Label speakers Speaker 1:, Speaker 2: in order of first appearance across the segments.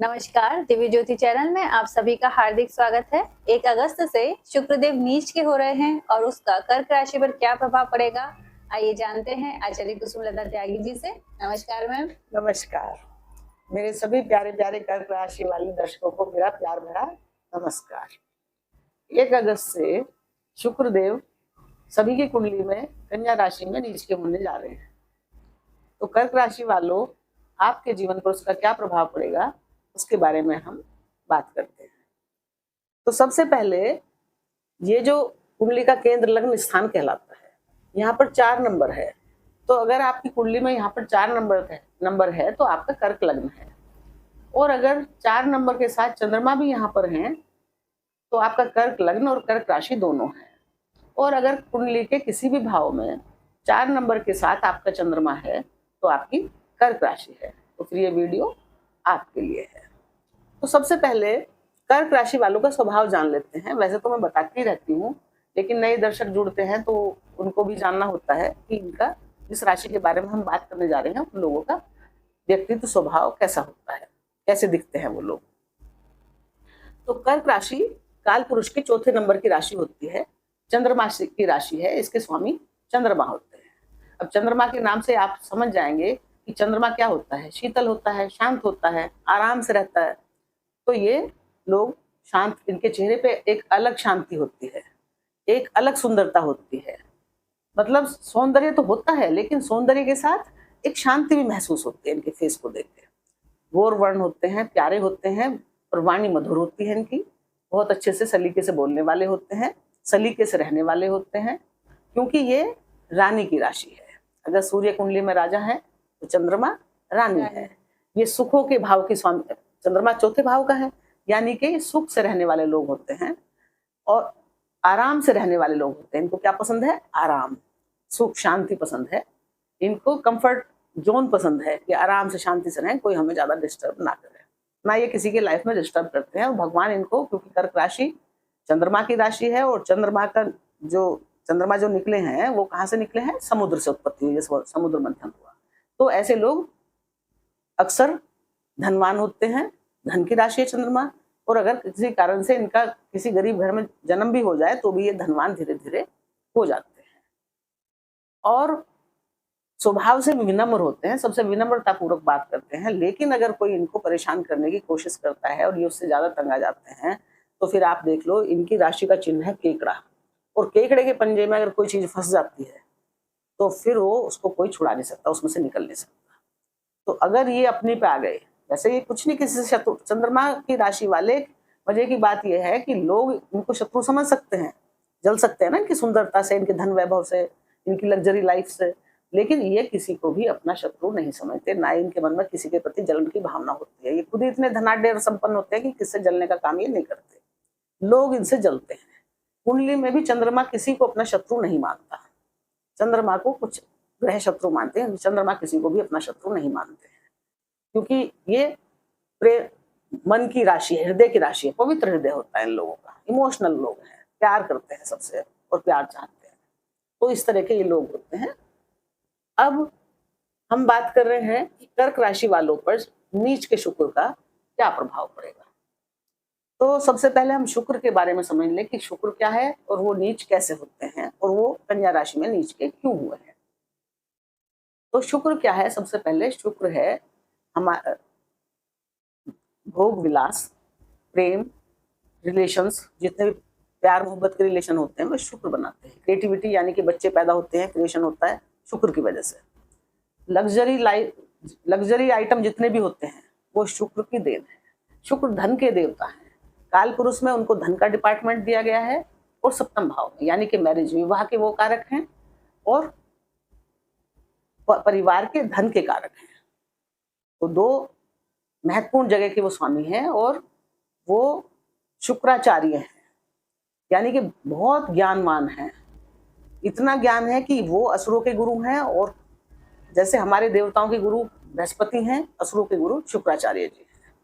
Speaker 1: नमस्कार, दिव्य ज्योति चैनल में आप सभी का हार्दिक स्वागत है। 1 अगस्त से शुक्रदेव नीच के हो रहे हैं और उसका कर्क राशि पर क्या प्रभाव पड़ेगा, आइए जानते हैं आचार्य कुसुमलता त्यागी जी से। नमस्कार मैम।
Speaker 2: नमस्कार। मेरे सभी प्यारे प्यारे कर्क राशि वाले दर्शकों को मेरा प्यार भरा नमस्कार। 1 अगस्त से शुक्रदेव सभी की कुंडली में कन्या राशि में नीच के होने जा रहे हैं। तो कर्क राशि वालों, आपके जीवन पर उसका क्या प्रभाव पड़ेगा उसके बारे में हम बात करते हैं। तो सबसे पहले ये जो कुंडली का केंद्र लग्न स्थान कहलाता है, यहाँ पर 4 नंबर है। तो अगर आपकी कुंडली में यहाँ पर 4 नंबर है तो आपका कर्क लग्न है। और अगर 4 नंबर के साथ चंद्रमा भी यहाँ पर हैं तो आपका कर्क लग्न और कर्क राशि दोनों है। और अगर कुंडली के किसी भी भाव में 4 नंबर के साथ आपका चंद्रमा है तो आपकी कर्क राशि है। तो फिर ये वीडियो आपके लिए है। तो सबसे पहले कर्क राशि वालों का स्वभाव जान लेते हैं। वैसे तो मैं बताती रहती हूँ, लेकिन नए दर्शक जुड़ते हैं तो उनको भी जानना होता है कि इनका जिस राशि के बारे में हम बात करने जा रहे हैं उन लोगों का व्यक्तित्व स्वभाव कैसा होता है, कैसे दिखते हैं वो लोग। तो कर्क राशि काल पुरुष के चौथे नंबर की राशि होती है। चंद्रमा की राशि है, इसके स्वामी चंद्रमा होते हैं। अब चंद्रमा के नाम से आप समझ जाएंगे कि चंद्रमा क्या होता है। शीतल होता है, शांत होता है, आराम से रहता है। तो ये लोग शांत, इनके चेहरे पे एक अलग शांति होती है, एक अलग सुंदरता होती है। मतलब सौंदर्य तो होता है, लेकिन सौंदर्य के साथ एक शांति भी महसूस होती है इनके फेस को देख के। गौर वर्ण होते हैं, प्यारे होते हैं और वाणी मधुर होती है इनकी। बहुत अच्छे से सलीके से बोलने वाले होते हैं, सलीके से रहने वाले होते हैं, क्योंकि ये रानी की राशि है। अगर सूर्य कुंडली में राजा है तो चंद्रमा रानी है। ये सुखों के भाव के स्वामी, चंद्रमा चौथे भाव का है, यानी कि सुख से रहने वाले लोग होते हैं और आराम से रहने वाले लोग होते हैं। इनको क्या पसंद है? आराम, सुख, शांति पसंद है। इनको कंफर्ट जोन पसंद है कि आराम से शांति से रहें, कोई हमें ज्यादा डिस्टर्ब ना करे, ना ये किसी के लाइफ में डिस्टर्ब करते हैं। और भगवान इनको, क्योंकि कर्क राशि चंद्रमा की राशि है और चंद्रमा जो निकले हैं वो कहाँ से निकले हैं? समुद्र से उत्पत्ति हुई, जैसे समुद्र मंथन हुआ। तो ऐसे लोग अक्सर धनवान होते हैं। धन की राशि है चंद्रमा। और अगर किसी कारण से इनका किसी गरीब घर में जन्म भी हो जाए तो भी ये धनवान धीरे धीरे हो जाते हैं। और स्वभाव से विनम्र होते हैं, सबसे विनम्रता पूर्वक बात करते हैं। लेकिन अगर कोई इनको परेशान करने की कोशिश करता है और ये उससे ज्यादा तंग आ जाते हैं तो फिर आप देख लो, इनकी राशि का चिन्ह है केकड़ा। और केकड़े के पंजे में अगर कोई चीज फंस जाती है तो फिर वो उसको कोई छुड़ा नहीं सकता, उसमें से निकल नहीं सकता। तो अगर ये अपने पे आ गए, वैसे ये कुछ नहीं किसी से शत्रु, चंद्रमा की राशि वाले, मजे की बात यह है कि लोग इनको शत्रु समझ सकते हैं, जल सकते हैं ना इनकी सुंदरता से, इनके धन वैभव से, इनकी लग्जरी लाइफ से। लेकिन ये किसी को भी अपना शत्रु नहीं समझते, ना इनके मन में किसी के प्रति जलन की भावना होती है। ये खुद ही इतने धनाढ्य और संपन्न होते हैं कि किससे जलने का काम ये नहीं करते, लोग इनसे जलते हैं। कुंडली में भी चंद्रमा किसी को अपना शत्रु नहीं मानता। चंद्रमा को कुछ ग्रह शत्रु मानते हैं, चंद्रमा किसी को भी अपना शत्रु नहीं मानते हैं, क्योंकि ये मन की राशि है, हृदय की राशि है, पवित्र हृदय होता है इन लोगों का। इमोशनल लोग हैं, प्यार करते हैं सबसे और प्यार चाहते हैं। तो इस तरह के ये लोग होते हैं। अब हम बात कर रहे हैं कि कर्क राशि वालों पर नीच के शुक्र का क्या प्रभाव पड़ेगा। तो सबसे पहले हम शुक्र के बारे में समझ लें कि शुक्र क्या है और वो नीच कैसे होते हैं और वो कन्या राशि में नीच के क्यों हुए हैं। तो शुक्र क्या है? सबसे पहले शुक्र है हमारा भोग विलास, प्रेम, रिलेशंस, जितने भी प्यार मोहब्बत के रिलेशन होते हैं वो शुक्र बनाते हैं। क्रिएटिविटी, यानी कि बच्चे पैदा होते हैं, क्रिएशन होता है शुक्र की वजह से। लग्जरी आइटम जितने भी होते हैं वो शुक्र की देन है। शुक्र धन के देवता हैं। काल पुरुष में उनको धन का डिपार्टमेंट दिया गया है और सप्तम भाव में, यानी कि मैरिज, विवाह के वो कारक हैं और परिवार के धन के कारक हैं। तो दो महत्वपूर्ण जगह के वो स्वामी हैं और वो शुक्राचार्य हैं, यानी कि बहुत ज्ञानवान हैं। इतना ज्ञान है कि वो असुरों के गुरु हैं, और जैसे हमारे देवताओं के गुरु बृहस्पति हैं, असुरों के गुरु शुक्राचार्य जी हैं।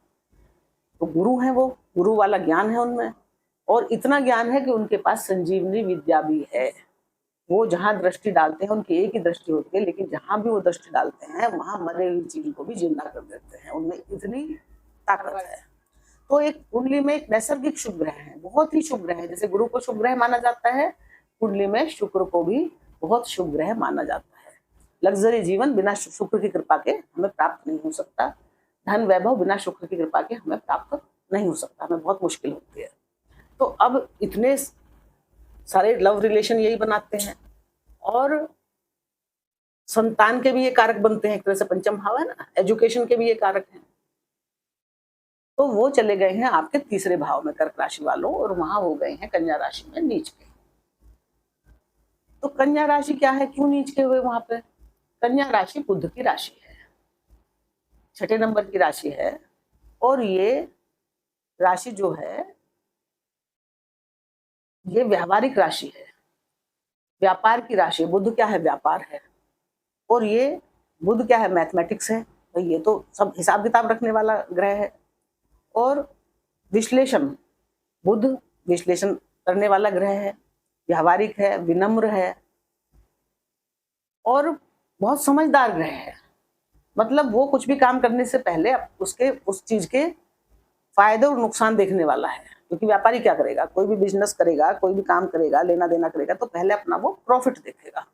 Speaker 2: तो गुरु हैं वो, गुरु वाला ज्ञान है उनमें। और इतना ज्ञान है कि उनके पास संजीवनी विद्या भी है। वो जहां दृष्टि डालते हैं, उनकी एक ही दृष्टि होती है, लेकिन जहां भी वो दृष्टि डालते हैं वहां मरे हुई चीज को भी जिंदा कर देते हैं। उनमें इतनी ताकत है। तो एक कुंडली में एक नैसर्गिक शुभ ग्रह है, बहुत ही शुभ ग्रह है। जैसे गुरु को शुभ ग्रह माना जाता है, कुंडली में शुक्र को भी बहुत शुभ ग्रह माना जाता है। लग्जरी जीवन बिना शुक्र की कृपा के हमें प्राप्त नहीं हो सकता। धन वैभव बिना शुक्र की कृपा के हमें प्राप्त नहीं हो सकता, हमें बहुत मुश्किल होती है। तो अब इतने सारे लव रिलेशन यही बनाते हैं, और संतान के भी ये कारक बनते हैं। एक तरह से पंचम भाव है ना, एजुकेशन के भी ये कारक हैं। तो वो चले गए हैं आपके तीसरे भाव में कर्क राशि वालों, और वहां हो गए हैं कन्या राशि में नीच के। तो कन्या राशि क्या है, क्यों नीच के हुए वहां पे? कन्या राशि बुध की राशि है, 6ठे नंबर की राशि है, और ये राशि जो है ये व्यावहारिक राशि है, व्यापार की राशि। बुध क्या है, व्यापार है, और ये बुध क्या है, मैथमेटिक्स है। तो ये तो सब हिसाब किताब रखने वाला ग्रह है। और विश्लेषण, बुध विश्लेषण करने वाला ग्रह है, व्यावहारिक है, विनम्र है, और बहुत समझदार ग्रह है। मतलब वो कुछ भी काम करने से पहले उसके उस चीज के फायदे और नुकसान देखने वाला है। क्योंकि व्यापारी क्या करेगा, कोई भी बिजनेस करेगा, कोई भी काम करेगा, लेना देना करेगा, तो पहले अपना वो प्रॉफिट देखेगा।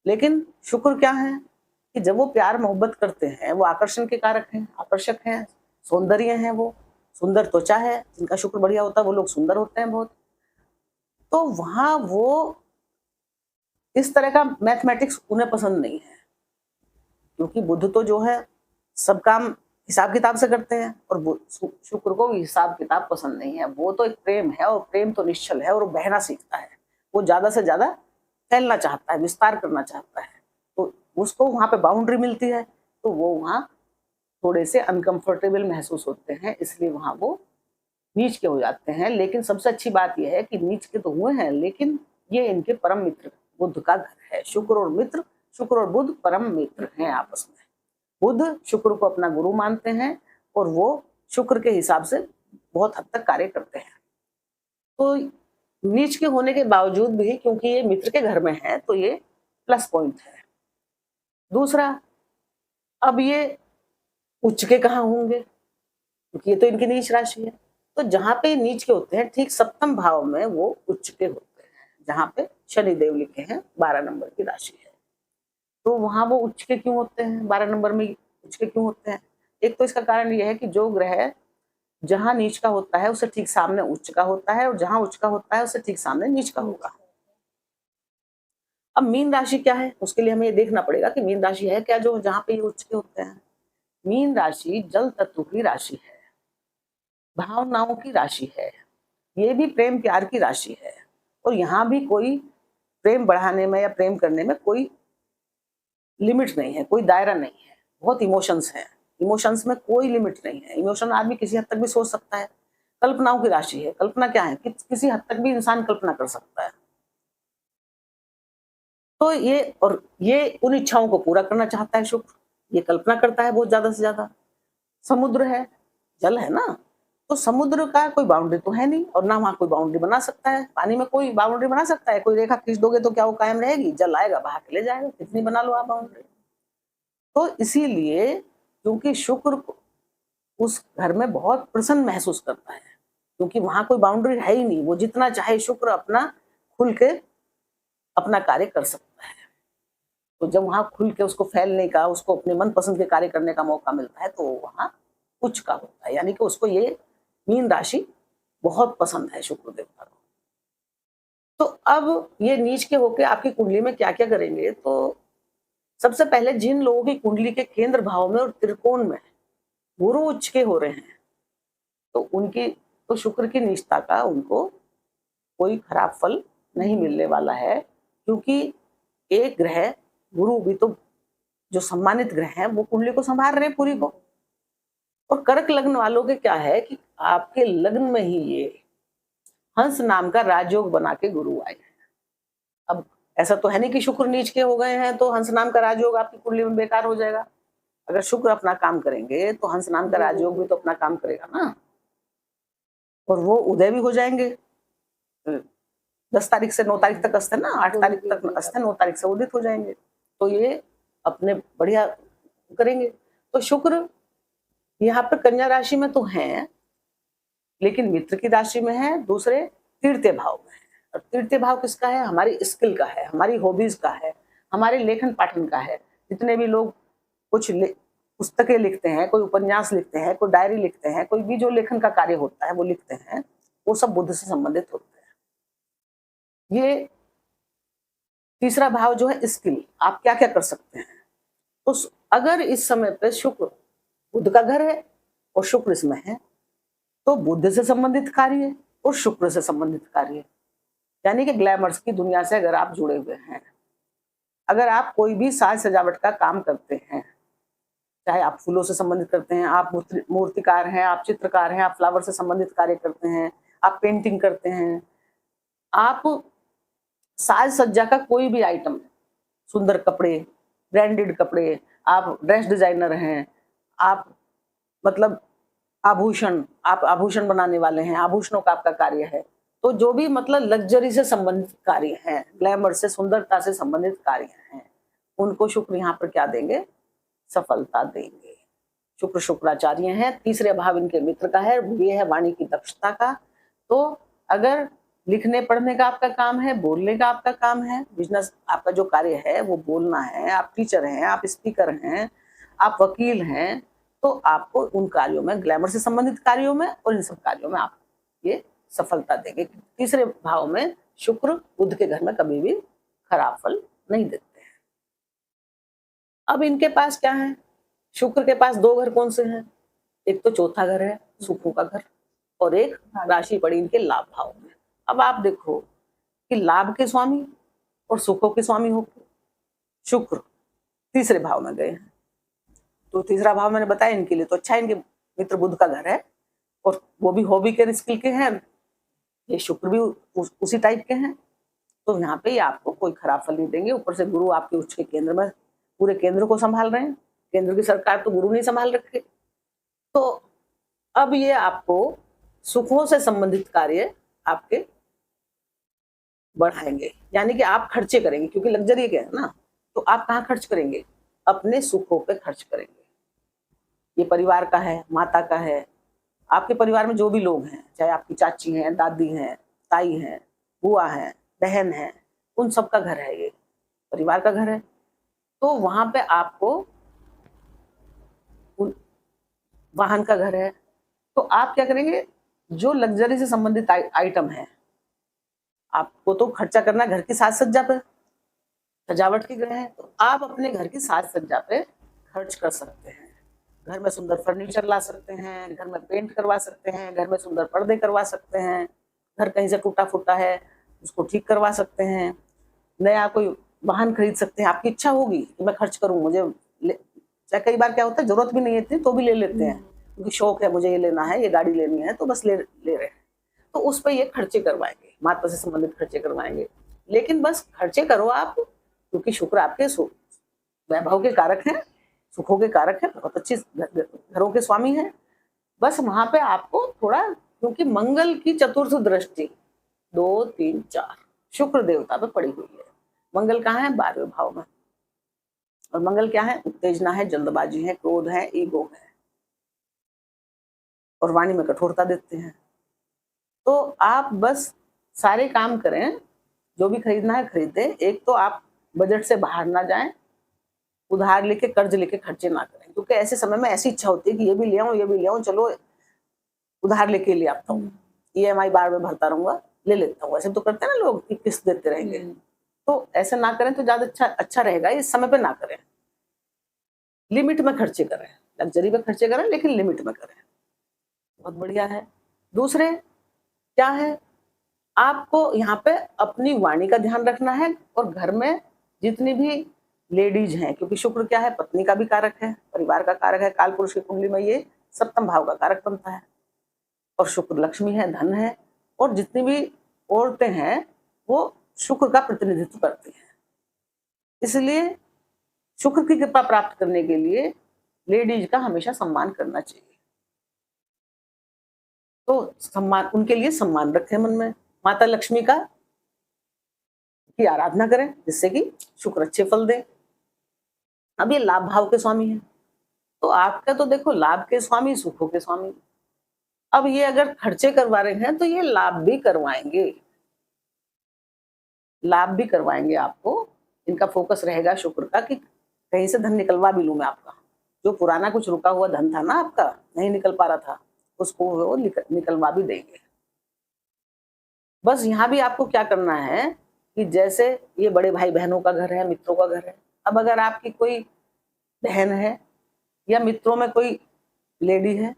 Speaker 2: लेकिन शुक्र क्या है कि जब वो प्यार मोहब्बत करते हैं, वो आकर्षण के कारक हैं, आकर्षक हैं, सौंदर्य हैं, वो सुंदर त्वचा है। जिनका शुक्र बढ़िया होता है वो लोग सुंदर होते हैं बहुत। तो वहां वो इस तरह का मैथमेटिक्स उन्हें पसंद नहीं है, क्योंकि बुध तो जो है सब काम हिसाब किताब से करते हैं, और शुक्र को भी हिसाब किताब पसंद नहीं है। वो तो एक प्रेम है, और प्रेम तो निश्चल है, और वो बहना सीखता है। वो ज्यादा से ज्यादा फैलना चाहता है, विस्तार करना चाहता है। तो उसको वहां पे बाउंड्री मिलती है, तो वो वहां थोड़े से अनकंफर्टेबल महसूस होते हैं, इसलिए वहां वो नीच के हो जाते हैं। लेकिन सबसे अच्छी बात यह है कि नीच के तो हुए हैं, लेकिन ये इनके परम मित्र बुध का घर है। शुक्र और मित्र, शुक्र और बुध परम मित्र हैं आपस में। बुध शुक्र को अपना गुरु मानते हैं, और वो शुक्र के हिसाब से बहुत हद तक कार्य करते हैं। तो नीच के होने के बावजूद भी, क्योंकि ये मित्र के घर में है, तो ये प्लस पॉइंट है। दूसरा, अब ये उच्च के कहाँ होंगे, क्योंकि ये तो इनकी नीच राशि है। तो जहां पे नीच के होते हैं, ठीक सप्तम भाव में वो उच्च के होते हैं, जहां पे शनिदेव लिखे हैं 12 नंबर की राशि है। तो वहां वो उच्च के क्यों होते हैं, 12 नंबर में उच्च के क्यों होते हैं? एक तो इसका कारण यह है कि जो ग्रह जहां नीच का होता है उससे ठीक सामने उच्च का होता है, और जहां उच्च का होता है उससे ठीक सामने नीच का होगा। अब मीन राशि क्या है, उसके लिए हमें ये देखना पड़ेगा कि मीन राशि है क्या जो जहां पे ये उच्च के होते हैं। मीन राशि जल तत्व की राशि है, भावनाओं की राशि है, ये भी प्रेम प्यार की राशि है। और यहाँ भी कोई प्रेम बढ़ाने में या प्रेम करने में कोई लिमिट नहीं है, कोई दायरा नहीं है। बहुत इमोशंस हैं, इमोशंस में कोई लिमिट नहीं है। इमोशन आदमी किसी हद तक भी सोच सकता है। कल्पनाओं की राशि है, कल्पना क्या है कि किसी हद तक भी इंसान कल्पना कर सकता है। तो ये उन इच्छाओं को पूरा करना चाहता है शुक्र, ये कल्पना करता है बहुत ज्यादा से ज्यादा। समुद्र है, जल है ना, तो समुद्र का कोई बाउंड्री तो है नहीं, और ना वहां कोई बाउंड्री बना सकता है। पानी में कोई बाउंड्री बना सकता है? कोई रेखा खींच दोगे तो क्या वो कायम रहेगी? जल आएगा बहा के ले जाएगा, कितनी बना लो आप बाउंड्री। तो इसीलिए क्योंकि शुक्र उस घर में बहुत प्रसन्न महसूस करता है, क्योंकि वहां कोई बाउंड्री है ही नहीं। वो जितना चाहे शुक्र अपना खुल के अपना कार्य कर सकता है। तो जब वहां खुल के उसको फैलने का, उसको अपने मन पसंद के कार्य करने का मौका मिलता है, तो वहां उच्च का होता है। यानी कि उसको ये मीन राशि बहुत पसंद है शुक्र देवता को। तो अब ये नीच के होके आपकी कुंडली में क्या क्या करेंगे? तो सबसे पहले जिन लोगों की कुंडली के केंद्र भाव में और त्रिकोण में गुरु उच्च के हो रहे हैं, तो उनकी तो शुक्र की नीचता का उनको कोई खराब फल नहीं मिलने वाला है। क्योंकि एक ग्रह गुरु भी तो जो सम्मानित ग्रह हैं वो कुंडली को संभाल रहे हैं पूरी को। और कर्क लग्न वालों के क्या है कि आपके लग्न में ही ये हंस नाम का राजयोग बना के गुरु आए हैं। अब ऐसा तो है नहीं कि शुक्र नीच के हो गए हैं तो हंस नाम का राजयोग आपकी कुंडली में बेकार हो जाएगा। अगर शुक्र अपना काम करेंगे तो हंस नाम का राजयोग भी तो अपना काम करेगा ना, और वो उदय भी हो जाएंगे। 10 तारीख से 9 तारीख तक अस्त है ना, 8 तारीख तक अस्त है, 9 तारीख से उदित हो जाएंगे। तो ये अपने बढ़िया करेंगे। तो शुक्र यहाँ पे कन्या राशि में तो है, लेकिन मित्र की राशि में है, दूसरे तृतीय भाव में है। और तृतीय भाव किसका है? हमारी स्किल का है, हमारी हॉबीज का है, हमारे लेखन पाठन का है। जितने भी लोग कुछ पुस्तकें लिखते हैं, कोई उपन्यास लिखते हैं, कोई डायरी लिखते हैं, कोई भी जो लेखन का कार्य होता है वो लिखते हैं, वो सब बुध से संबंधित होते हैं। ये तीसरा भाव जो है स्किल, आप क्या क्या कर सकते हैं। तो अगर इस समय पे शुक्र बुध का घर है और शुक्र इसमें है, तो बुध से संबंधित कार्य और शुक्र से संबंधित कार्य, यानी कि ग्लैमर्स की दुनिया से अगर आप जुड़े हुए हैं, अगर आप कोई भी साज सजावट का काम करते हैं, चाहे आप फूलों से संबंधित करते हैं, आप मूर्तिकार हैं, आप चित्रकार हैं, आप फ्लावर से संबंधित कार्य करते हैं, आप पेंटिंग करते हैं, आप साज सज्जा का कोई भी आइटम, सुंदर कपड़े, ब्रांडेड कपड़े, आप ड्रेस डिजाइनर हैं, आप मतलब आप आभूषण बनाने वाले हैं, आभूषणों का आपका कार्य है, तो जो भी मतलब लग्जरी से संबंधित कार्य हैं, ग्लैमर से, सुंदरता से संबंधित कार्य हैं, उनको शुक्र यहाँ पर क्या देंगे? सफलता देंगे। शुक्र शुक्राचार्य हैं, तीसरे भाव इनके मित्र का है, ये है वाणी की दक्षता का। तो अगर लिखने पढ़ने का आपका काम है, बोलने का आपका काम है, बिजनेस आपका जो कार्य है वो बोलना है, आप टीचर हैं, आप स्पीकर हैं, आप वकील हैं, तो आपको उन कार्यों में, ग्लैमर से संबंधित कार्यों में और इन सब कार्यों में आप ये सफलता देंगे। तीसरे भाव में शुक्र बुध के घर में कभी भी खराब फल नहीं देते हैं। अब इनके पास क्या है? शुक्र के पास दो घर कौन से हैं? एक तो चौथा घर है सुखों का घर, और एक राशि पड़ी इनके लाभ भाव में। अब आप देखो कि लाभ के स्वामी और सुखों के स्वामी होकर शुक्र तीसरे भाव में गए हैं, तो तीसरा भाव मैंने बताया इनके लिए तो अच्छा है, इनके मित्र बुध का घर है और वो भी हॉबी के स्किल के हैं, ये शुक्र भी उसी टाइप के हैं, तो यहाँ पे ये आपको कोई खराब फल नहीं देंगे। ऊपर से गुरु आपके उच्च के केंद्र में पूरे केंद्र को संभाल रहे हैं, केंद्र की सरकार तो गुरु नहीं संभाल रखे, तो अब ये आपको सुखों से संबंधित कार्य आपके बढ़ाएंगे, यानी कि आप खर्चे करेंगे, क्योंकि लग्जरी के है ना, तो आप कहाँ खर्च करेंगे? अपने सुखों पे खर्च करेंगे। ये परिवार का है, माता का है, आपके परिवार में जो भी लोग हैं, चाहे आपकी चाची हैं, दादी हैं, ताई हैं, बुआ हैं, बहन हैं, उन सब का घर है, ये परिवार का घर है। तो वहां पे आपको वाहन का घर है, तो आप क्या करेंगे? जो लग्जरी से संबंधित आइटम है, आपको तो खर्चा करना घर की साज सज्जा पे, सजावट के ग्रह है, तो आप अपने घर की साज सज्जा पे खर्च कर सकते हैं। घर में सुंदर फर्नीचर ला सकते हैं, घर में पेंट करवा सकते हैं, घर में सुंदर पर्दे करवा सकते हैं, घर कहीं से टूटा फूटा है उसको ठीक करवा सकते हैं, नया कोई वाहन खरीद सकते हैं। आपकी इच्छा होगी कि मैं खर्च करूं, मुझे चाहे कई बार क्या होता है जरूरत भी नहीं है तो भी ले लेते हैं, क्योंकि शौक है, मुझे ये लेना है, ये गाड़ी लेनी है, तो बस ले रहे हैं, तो उस पर ये खर्चे करवाएंगे, माता से संबंधित खर्चे करवाएंगे। लेकिन बस खर्चे करो आप, क्योंकि शुक्र आपके वैभव के कारक हैं, सुखों के कारक है, बहुत अच्छी घरों के स्वामी हैं। बस वहां पे आपको थोड़ा, क्योंकि मंगल की चतुर्थ दृष्टि 2, 3, 4 शुक्र देवता पे पड़ी हुई है। मंगल कहाँ है? 12वें भाव में। और मंगल क्या है? उत्तेजना है, जल्दबाजी है, क्रोध है, ईगो है, और वाणी में कठोरता देते हैं। तो आप बस सारे काम करें, जो भी खरीदना है खरीदें। एक तो आप बजट से बाहर ना जाएं, उधार लेके कर्ज लेके खर्चे ना करें, क्योंकि ऐसे समय में ऐसी इच्छा होती है कि ये भी ले आऊं, ये भी ले आऊं, चलो उधार लेके ले आता हूँ, EMI बार में भरता रहूंगा, ले लेता हूँ। ऐसे तो करते हैं ना लोग कि किस्त देते रहेंगे, तो ऐसे ना करें तो ज्यादा अच्छा रहेगा। इस समय पे ना करें, लिमिट में खर्चे करें, लग्जरी में खर्चे करें लेकिन लिमिट में करें, बहुत बढ़िया है। दूसरे क्या है? आपको यहाँ पे अपनी वाणी का ध्यान रखना है, और घर में जितनी भी लेडीज हैं, क्योंकि शुक्र क्या है? पत्नी का भी कारक है, परिवार का कारक है, काल पुरुष की कुंडली में ये सप्तम भाव का कारक बनता है, और शुक्र लक्ष्मी है, धन है, और जितनी भी औरतें हैं वो शुक्र का प्रतिनिधित्व करती हैं। इसलिए शुक्र की कृपा प्राप्त करने के लिए लेडीज का हमेशा सम्मान करना चाहिए। तो सम्मान, उनके लिए सम्मान रखें मन में, माता लक्ष्मी का की आराधना करें, जिससे कि शुक्र अच्छे फल दे। अब ये लाभ भाव के स्वामी हैं, तो आपका तो देखो लाभ के स्वामी सुखों के स्वामी। अब ये अगर खर्चे करवा रहे हैं तो ये लाभ भी करवाएंगे, लाभ भी करवाएंगे आपको। इनका फोकस रहेगा शुक्र का कि कहीं से धन निकलवा भी लूं मैं आपका। जो पुराना कुछ रुका हुआ धन था ना आपका, नहीं निकल पा रहा था, उसको वो निकलवा भी देंगे। बस यहाँ भी आपको क्या करना है कि जैसे ये बड़े भाई बहनों का घर है, मित्रों का घर है। अब अगर आपकी कोई बहन है या मित्रों में कोई लेडी है,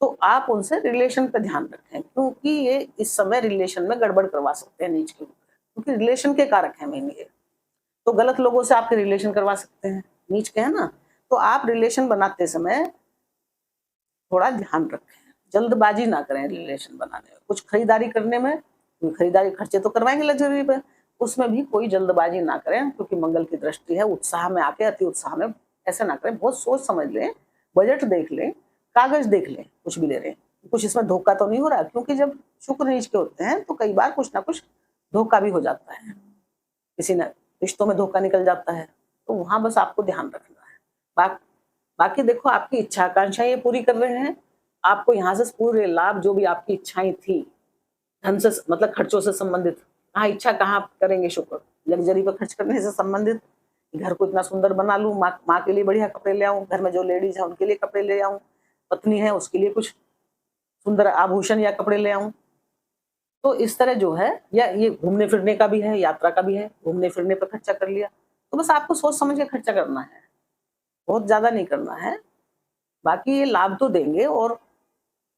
Speaker 2: तो आप उनसे रिलेशन पे ध्यान रखें, क्योंकि ये इस समय रिलेशन में गड़बड़ करवा सकते हैं नीच के ऊपर, क्योंकि रिलेशन के कारक है मेन ये। तो गलत लोगों से आपके रिलेशन करवा सकते हैं, नीच के है ना। तो आप रिलेशन बनाते समय थोड़ा ध्यान रखें, जल्दबाजी ना करें रिलेशन बनाने में। कुछ खरीदारी करने में, खरीदारी खर्चे तो करवाएंगे लग्जरी पे, उसमें भी कोई जल्दबाजी ना करें, क्योंकि मंगल की दृष्टि है। उत्साह में आके अति उत्साह में ऐसा ना करें, बहुत सोच समझ लें, बजट देख लें, कागज देख लें, कुछ भी ले रहे हैं कुछ इसमें धोखा तो नहीं हो रहा, क्योंकि जब शुक्र नीच के होते हैं तो कई बार कुछ ना कुछ धोखा भी हो जाता है, किसी ने रिश्तों में धोखा निकल जाता है। तो वहां बस आपको ध्यान रखना है। बाकी देखो आपकी इच्छा आकांक्षाएं ये पूरी कर रहे हैं, आपको यहाँ से पूरे लाभ, जो भी आपकी इच्छाएं थी धन से मतलब खर्चों से संबंधित, कहाँ इच्छा कहाँ करेंगे शुक्र, लग्जरी पर खर्च करने से संबंधित, घर को इतना सुंदर बना लूं, माँ के लिए बढ़िया कपड़े ले आऊं, घर में जो लेडीज है उनके लिए कपड़े ले आऊं, पत्नी है उसके लिए कुछ सुंदर आभूषण या कपड़े ले आऊं। तो इस तरह जो है, या ये घूमने फिरने का भी है, यात्रा का भी है, घूमने फिरने पर खर्चा कर लिया। तो बस आपको सोच समझ के खर्चा करना है, बहुत ज्यादा नहीं करना है। बाकी ये लाभ तो देंगे और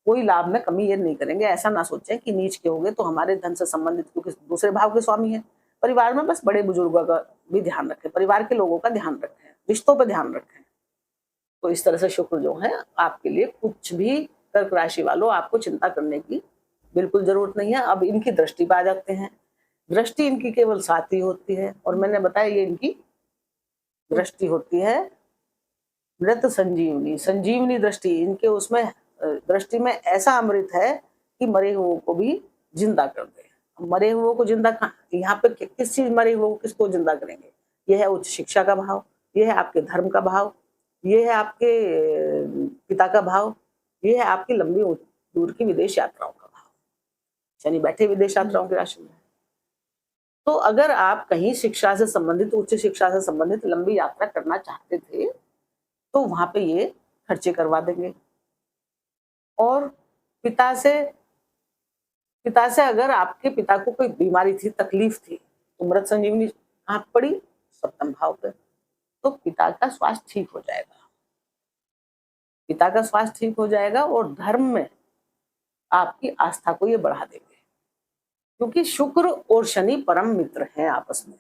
Speaker 2: कोई लाभ में कमी ये नहीं करेंगे। ऐसा ना सोचें कि नीच के होंगे तो हमारे धन से संबंधित, क्योंकि दूसरे भाव के स्वामी हैं। परिवार में बस बड़े बुजुर्गों का भी ध्यान रखें, परिवार के लोगों का ध्यान रखें, रिश्तों पर ध्यान रखें। तो इस तरह से शुक्र जो है आपके लिए, कुछ भी कर्क राशि वालों आपको चिंता करने की बिल्कुल जरूरत नहीं है। अब इनकी दृष्टि पे आ जाते हैं। दृष्टि इनकी केवल 7 ही होती है, और मैंने बताया ये इनकी दृष्टि होती है मृत संजीवनी, संजीवनी दृष्टि। इनके उसमें दृष्टि में ऐसा अमृत है कि मरे हुओं को भी जिंदा कर दे। मरे हुओं को जिंदा यहाँ पे किस चीज, मरे हुओं को किसको जिंदा करेंगे? यह है उच्च शिक्षा का भाव, यह है आपके धर्म का भाव, ये है आपके पिता का भाव, ये है आपकी लंबी दूर की विदेश यात्राओं का भाव। शनि बैठे विदेश यात्राओं की राशि में। तो अगर आप कहीं शिक्षा से संबंधित, उच्च शिक्षा से संबंधित लंबी यात्रा करना चाहते थे, तो वहां पे ये खर्चे करवा देंगे। और पिता से अगर आपके पिता को कोई बीमारी थी, तकलीफ थी, तो मृत संजीवनी कहाँ पड़ी? सप्तम भाव पे। तो पिता का स्वास्थ्य ठीक हो जाएगा, पिता का स्वास्थ्य ठीक हो जाएगा, और धर्म में आपकी आस्था को ये बढ़ा देंगे, क्योंकि शुक्र और शनि परम मित्र हैं आपस में।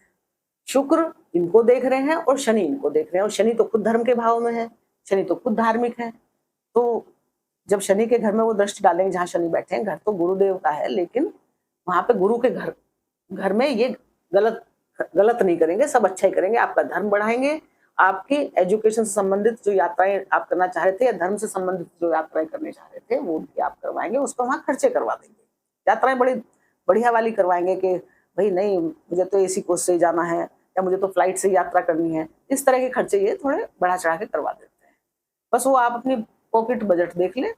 Speaker 2: शुक्र इनको देख रहे हैं और शनि इनको देख रहे हैं, और शनि तो खुद धर्म के भाव में है, शनि तो खुद धार्मिक है। तो जब शनि के घर में वो दृष्टि डालेंगे, जहाँ शनि बैठे हैं, घर तो गुरुदेव का है, लेकिन वहां पे गुरु के घर में ये गलत नहीं करेंगे, सब अच्छा ही करेंगे। आपका धर्म बढ़ाएंगे, आपकी एजुकेशन से संबंधित जो यात्राएं आप करना चाह रहे थे, या धर्म से संबंधित जो यात्राएं करने चाह रहे थे, वो उनकी आप करवाएंगे, उस पर वहां खर्चे करवा देंगे। यात्राएं बड़ी बढ़िया वाली करवाएंगे कि भाई नहीं, मुझे तो एसी कोच से ही जाना है, या मुझे तो फ्लाइट से यात्रा करनी है। इस तरह के खर्चे ये थोड़े बढ़ा चढ़ा के करवा देते हैं। बस वो आप अपनी पॉकेट बजट देख ले,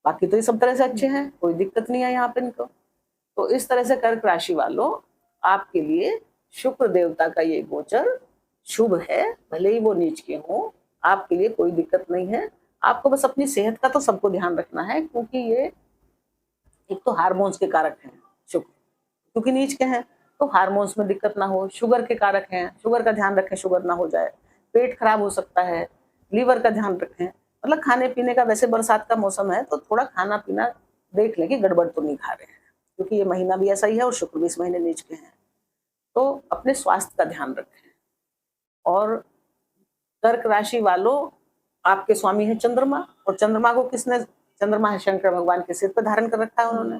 Speaker 2: बाकी तो ये सब तरह से अच्छे हैं, कोई दिक्कत नहीं है यहाँ पे इनको। तो इस तरह से कर्क राशि वालों, आपके लिए शुक्र देवता का ये गोचर शुभ है, भले ही वो नीच के हों, आपके लिए कोई दिक्कत नहीं है। आपको बस अपनी सेहत का तो सबको ध्यान रखना है, क्योंकि ये एक तो हार्मोन्स के कारक हैं शुक्र, क्योंकि नीच के हैं तो हार्मोन्स में दिक्कत ना हो। शुगर के कारक हैं, शुगर का ध्यान रखें, शुगर ना हो जाए, पेट खराब हो सकता है, लीवर का ध्यान रखें। मतलब खाने पीने का, वैसे बरसात का मौसम है तो थोड़ा खाना पीना देख लें कि गड़बड़ तो नहीं खा रहे हैं, क्योंकि ये महीना भी ऐसा ही है और शुक्र भी इस महीने नीच के हैं। तो अपने स्वास्थ्य का ध्यान रखें। और कर्क राशि वालों, आपके स्वामी है चंद्रमा, और चंद्रमा को किसने, चंद्रमा है शंकर भगवान के सिर पर धारण कर रखा है उन्होंने।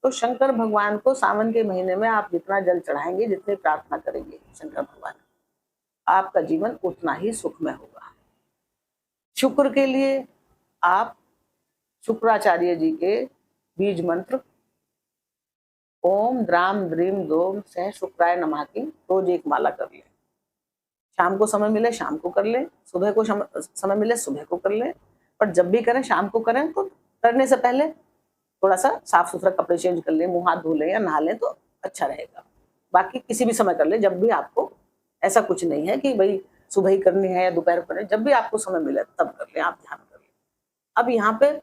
Speaker 2: तो शंकर भगवान को सावन के महीने में आप जितना जल चढ़ाएंगे, जितनी प्रार्थना करेंगे शंकर भगवान, आपका जीवन उतना ही सुखमय होगा। शुक्र के लिए आप शुक्राचार्य जी के बीज मंत्र ओम द्राम द्रीम दोम सह शुक्राय नमः की रोज एक माला कर लें। शाम को समय मिले शाम को कर ले, सुबह को समय मिले सुबह को कर ले, पर जब भी करें शाम को करें तो करने से पहले थोड़ा सा साफ सुथरा कपड़े चेंज कर ले, मुंह हाथ धो ले या नहा ले तो अच्छा रहेगा। बाकी किसी भी समय कर ले, जब भी आपको, ऐसा कुछ नहीं है कि भाई सुबह ही करनी है या दोपहर को करनी है, जब भी आपको समय मिले तब कर ले, आप ध्यान कर ले। अब यहाँ पे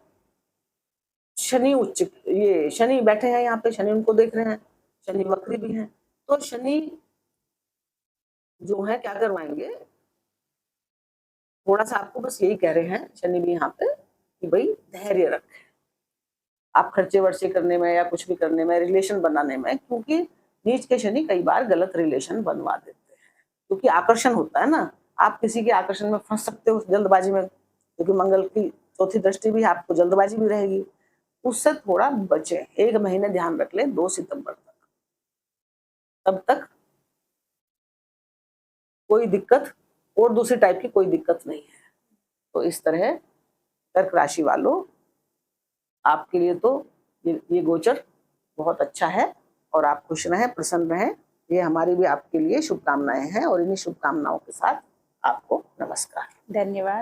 Speaker 2: शनि बैठे हैं, यहाँ पे शनि उनको देख रहे हैं, शनि वक्री भी हैं, तो शनि जो है क्या करवाएंगे, थोड़ा सा आपको बस यही कह रहे हैं शनि भी यहाँ पे कि भाई धैर्य रखें आप खर्चे वर्चे करने में या कुछ भी करने में, रिलेशन बनाने में, क्योंकि नीच के शनि कई बार गलत रिलेशन बनवा देते हैं, क्योंकि आकर्षण होता है ना, आप किसी के आकर्षण में फंस सकते हो जल्दबाजी में, क्योंकि मंगल की चौथी दृष्टि भी, आपको जल्दबाजी भी रहेगी, उससे थोड़ा बचे। 1 महीने ध्यान रख ले, 2 सितंबर तक, तब तक कोई दिक्कत और दूसरी टाइप की कोई दिक्कत नहीं है। तो इस तरह कर्क राशि वालों, आपके लिए तो ये गोचर बहुत अच्छा है, और आप खुश रहें, प्रसन्न रहें, ये हमारी भी आपके लिए शुभकामनाएं हैं, और इन्हीं शुभकामनाओं के साथ आपको नमस्कार।
Speaker 1: धन्यवाद।